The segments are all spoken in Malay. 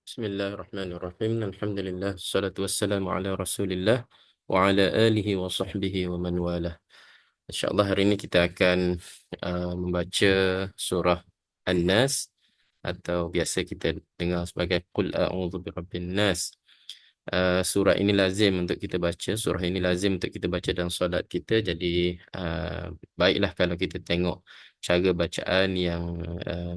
Bismillahirrahmanirrahim. Alhamdulillah. Salatu wassalamu ala Rasulillah wa ala alihi wa sahbihi wa man walah. InsyaAllah hari ini kita akan membaca surah An-Nas atau biasa kita dengar sebagai Qul a'udzu birabbin nas. Surah ini lazim untuk kita baca. Surah ini lazim untuk kita baca dalam solat kita. Jadi baiklah kalau kita tengok cara bacaan yang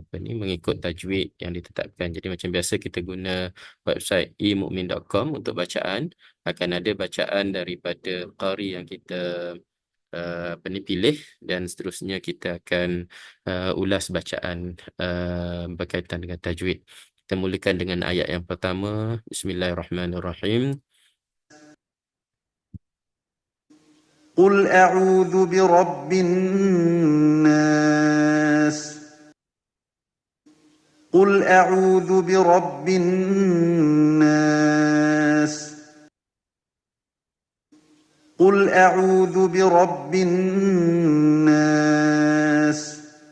apa ni, mengikut tajwid yang ditetapkan. Jadi macam biasa kita guna website emukmin.com untuk bacaan. Akan ada bacaan daripada qari yang kita apa ni, pilih, dan seterusnya kita akan ulas bacaan berkaitan dengan tajwid. Kita mulakan dengan ayat yang pertama. Bismillahirrahmanirrahim. قل أعوذ برب الناس قل أعوذ برب الناس قل أعوذ برب الناس.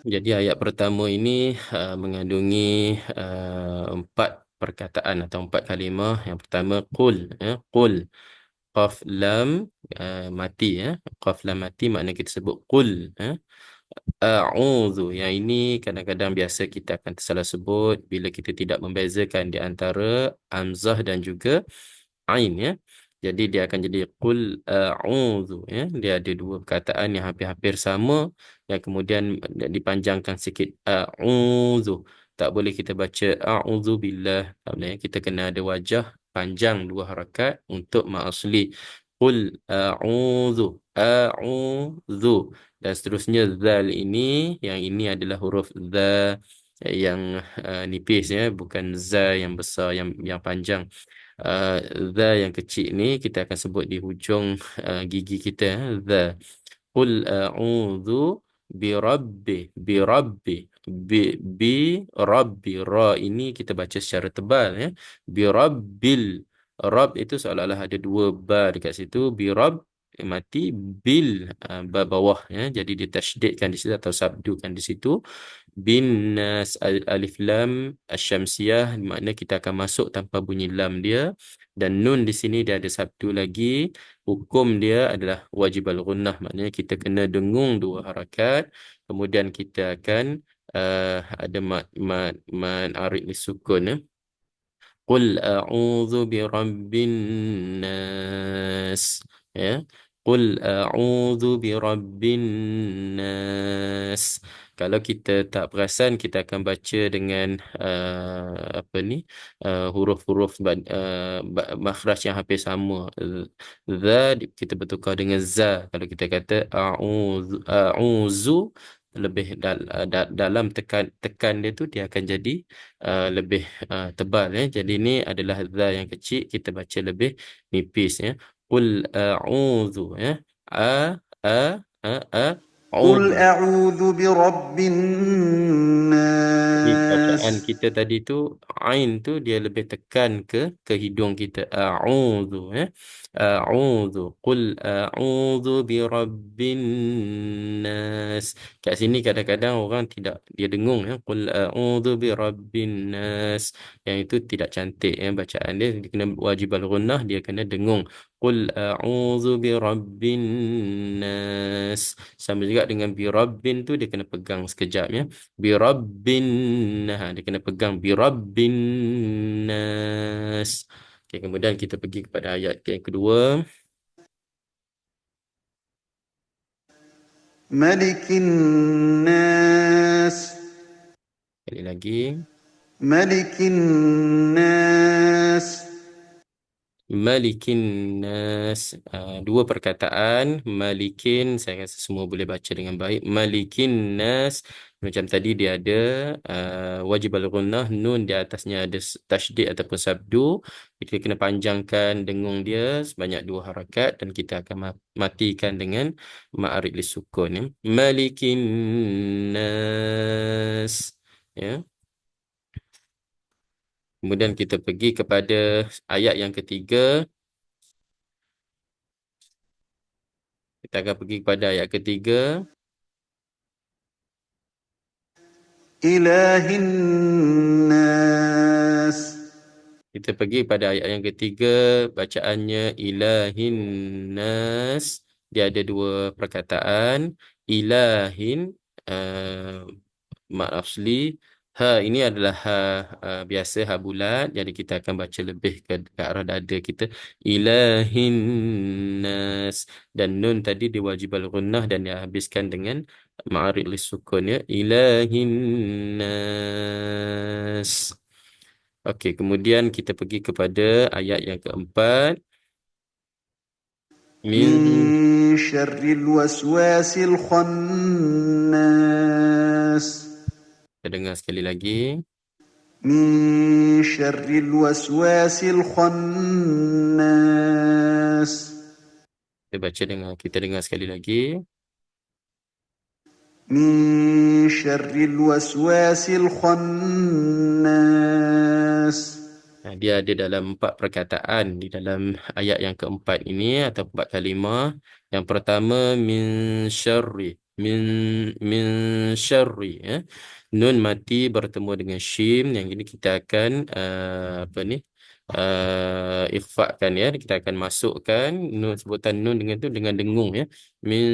Jadi ayat pertama ini mengandungi 4 perkataan atau 4 kalimah. Yang pertama qul, qul, qaf lam mati, qaf lam mati, makna kita sebut qul. A'udzu, yang ini kadang-kadang biasa kita akan tersalah sebut bila kita tidak membezakan di antara hamzah dan juga ain, Jadi dia akan jadi qul a'udzu, Dia ada dua perkataan yang hampir-hampir sama, yang kemudian dipanjangkan sikit, a'udzu. Tak boleh kita baca a'udzu billah, tak boleh. Kita kena ada wajah panjang 2 harakat untuk mak asli. Qul a'udzu, a'udzu, dan seterusnya. Zal ini, yang ini adalah huruf za yang nipis, bukan za yang besar, yang panjang. uh, Za yang kecil ni kita akan sebut di hujung gigi kita, za. Qul a'udzu birabbi, birabbi, bi rabbi. Ra ini kita baca secara tebal, birabbil. Rab itu seolah-olah ada 2 ba dekat situ. Birab mati, bil ba bawah, jadi ditasydidkan di situ atau sabdukan di situ. Bin nas, alif lam asyamsiyah, makna kita akan masuk tanpa bunyi lam dia. Dan nun di sini dia ada sabdu lagi. Hukum dia adalah wajib al-ghunnah, maknanya kita kena dengung 2 harakat. Kemudian kita akan ada mad arid lisukun, Qul a'udzu birabbin nas, Qul a'udzu birabbin nas. Kalau kita tak perasan, kita akan baca dengan apa ni, huruf-huruf makhraj yang hampir sama. Za kita bertukar dengan za. Kalau kita kata a'udzu, a'udzu, lebih dalam tekan dia tu dia akan jadi lebih tebal, Jadi ini adalah za yang kecil, kita baca lebih nipis, Qul a'udzu, a a a قل a'udzu. أعوذ برب Jadi bacaan الناس kita tadi tu, ain tu dia lebih tekan ke hidung kita. A'udzu, A'udzu. Qul a'udzu birabbin nas. Kat sini kadang-kadang orang tidak, dia dengung, Qul a'udzu birabbin nas. Yang itu tidak cantik, bacaan dia. Dia kena wajib al-ghunnah, dia kena dengung. Qul a'udzu birabbin nas. Sama juga dengan birabbin tu, dia kena pegang sekejap, Birabbin, dia kena pegang birabbin nas. Okay, kemudian kita pergi kepada ayat yang kedua. ملك الناس Sekali lagi. ملك الناس Malikin nas. Dua perkataan. Malikin, saya rasa semua boleh baca dengan baik. Malikin nas. Macam tadi dia ada wajib al-ghunnah, nun di atasnya ada tasydid ataupun sabdu. Kita kena panjangkan dengung dia sebanyak 2 harakat, dan kita akan matikan dengan ma'arid lisukun, Malikin nas, Kemudian kita pergi kepada ayat yang ketiga. Kita akan pergi kepada ayat ketiga. إله الناس Kita pergi pada ayat yang ketiga, bacaannya ilahin nas. Dia ada dua perkataan. Ilahin, uh, mat asli. Ha ini adalah ha biasa, ha bulat. Jadi kita akan baca lebih ke arah dada kita. Ilahin nas. Dan nun tadi diwajib al-gunnah dan dihabiskan dengan ma'arid lisukun ya. Ilahin nas. Okey, kemudian kita pergi kepada ayat yang keempat. Min, من شر الوسواس الخناس kita dengar sekali lagi. من شر الوسواس الخناس Kita dengar sekali lagi. من شر الوسواس الخناس Dia ada dalam 4 perkataan di dalam ayat yang keempat ini atau 4 kalimah. Yang pertama min syarri, min min syarri ya. Nun mati bertemu dengan shim, yang ini kita akan apa ni? Ikhfakan ya. Kita akan masukkan nun, sebutan nun dengan tu dengan dengung ya. Min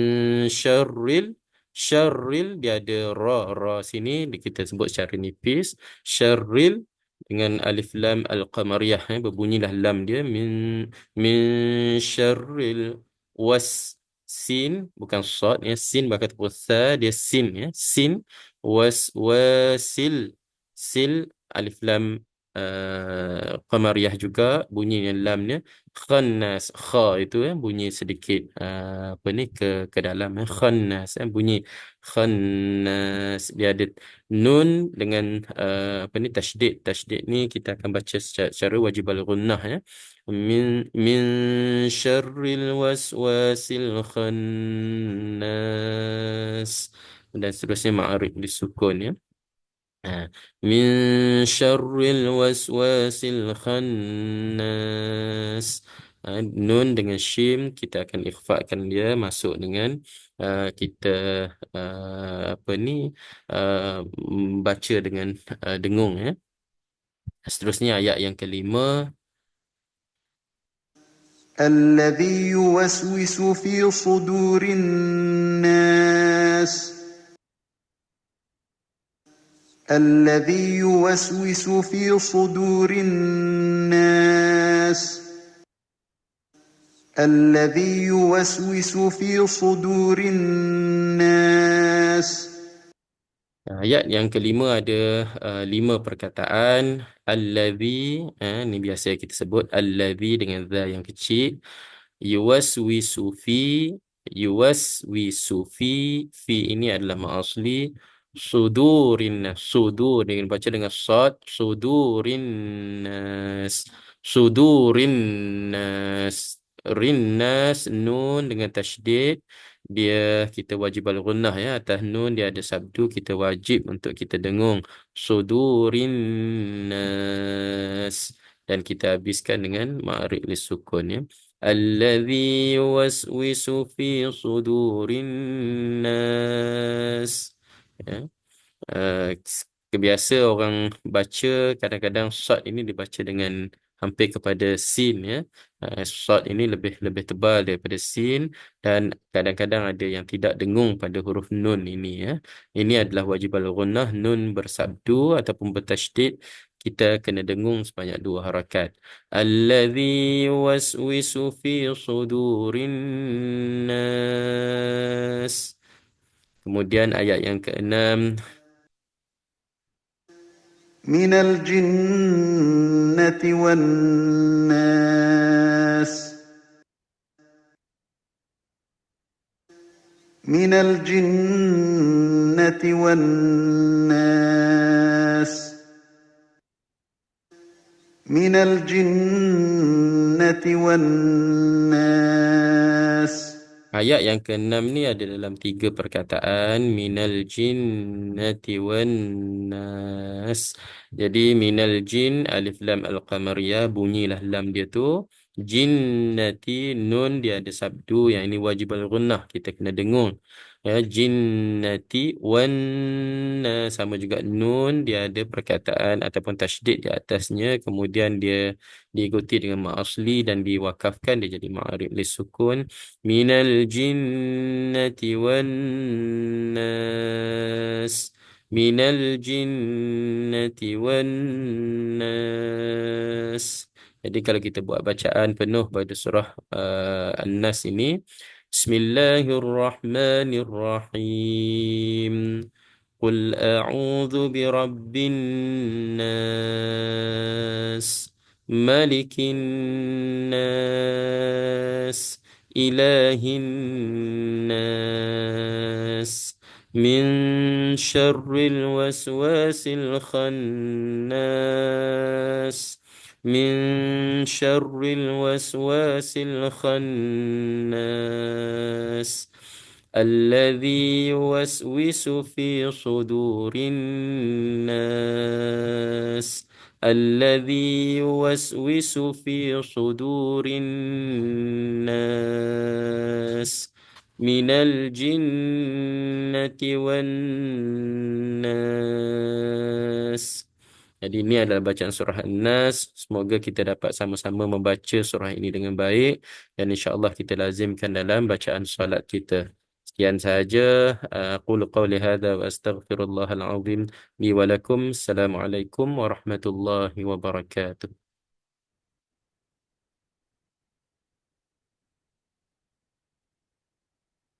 syarril, syarril dia ada ra sini kita sebut secara nipis. Syarril dengan alif lam al-qamariyah berbunyilah lam dia min syarril was, sin bukan sad ya, sin bakal tepuk sa, dia sin ya, sin wasil, sil alif lam qamariyah juga bunyinya lamnya. Khannas, kha itu bunyi sedikit apa ni ke dalam khannas bunyi khannas. Dia ada nun dengan apa ni tasydid. Tasydid ni kita akan baca secara wajib al-gunnah ya. Min syarril waswasil khannas, dan seterusnya ma'arif disukun ya. Ha. Min syarril waswasil khannas. Nun dengan shim kita akan ikhfakan dia masuk dengan kita apa ni baca dengan dengung ya. Seterusnya ayat yang kelima. الذي يوسوس في صدور الناس الذي يوسوس في صدور الناس الذي يوسوس في صدور الناس Ayat yang kelima ada 5 perkataan. Allazi, ni biasa kita sebut allazi dengan za yang kecil. Yuwaswisu fi, yuwaswisu fi, fi ini adalah ma'asli. Sudurin, sudur dengan baca dengan sad, sudurin nas, sudurin nas. Rinnas, nun dengan tasydid. Dia kita wajib al-gunnah ya, atas nun dia ada sabdu, kita wajib untuk kita dengung. Sudurin nas, dan kita habiskan dengan ma'rif lisukun ya. Allazi yuwaswisu fi sudurin nas ya. Uh, Kebiasa orang baca kadang-kadang sad ini dibaca dengan hampir kepada sin ya. Sad ini lebih lebih tebal daripada sin, dan kadang-kadang ada yang tidak dengung pada huruf nun ini ya. Ini adalah wajib al-gunnah, nun bersabdu ataupun bertasydid kita kena dengung sebanyak 2 harakat. Allazi waswisu fi sudurin nas. Kemudian ayat yang keenam. من الجنة والناس من الجنة والناس من الجنة والناس Ayat yang keenam ni ada dalam 3 perkataan. Minal jinnati wan nas. Jadi minal jin, alif lam al-qamariyah, bunyilah lam dia tu. Jinnati, nun dia ada sabdu, yang ini wajib al-gunnah, kita kena dengung. Ya, jinnati wan sama juga nun dia ada perkataan ataupun tasydid di atasnya, kemudian dia diikuti dengan ma asli dan diwakafkan, dia jadi ma'arif lisukun, minal jinnati wan nas, minal jinnati wan nas. Jadi kalau kita buat bacaan penuh pada surah An-Nas ini, Bismillahirrahmanirrahim. Qul a'udzu birabbin nas, malikin nas, ilahin nas, min syarril waswasil khannas. من شر الوسواس الخناس الذي يوسوس في صدور الناس الذي يوسوس في صدور الناس من الجنة والناس. Jadi ini adalah bacaan surah An-Nas. Semoga kita dapat sama-sama membaca surah ini dengan baik dan insya-Allah kita lazimkan dalam bacaan solat kita. Sekian sahaja. Aqulu qawli hadza wa astaghfirullahal azim li wa lakum. Assalamualaikum warahmatullahi wabarakatuh.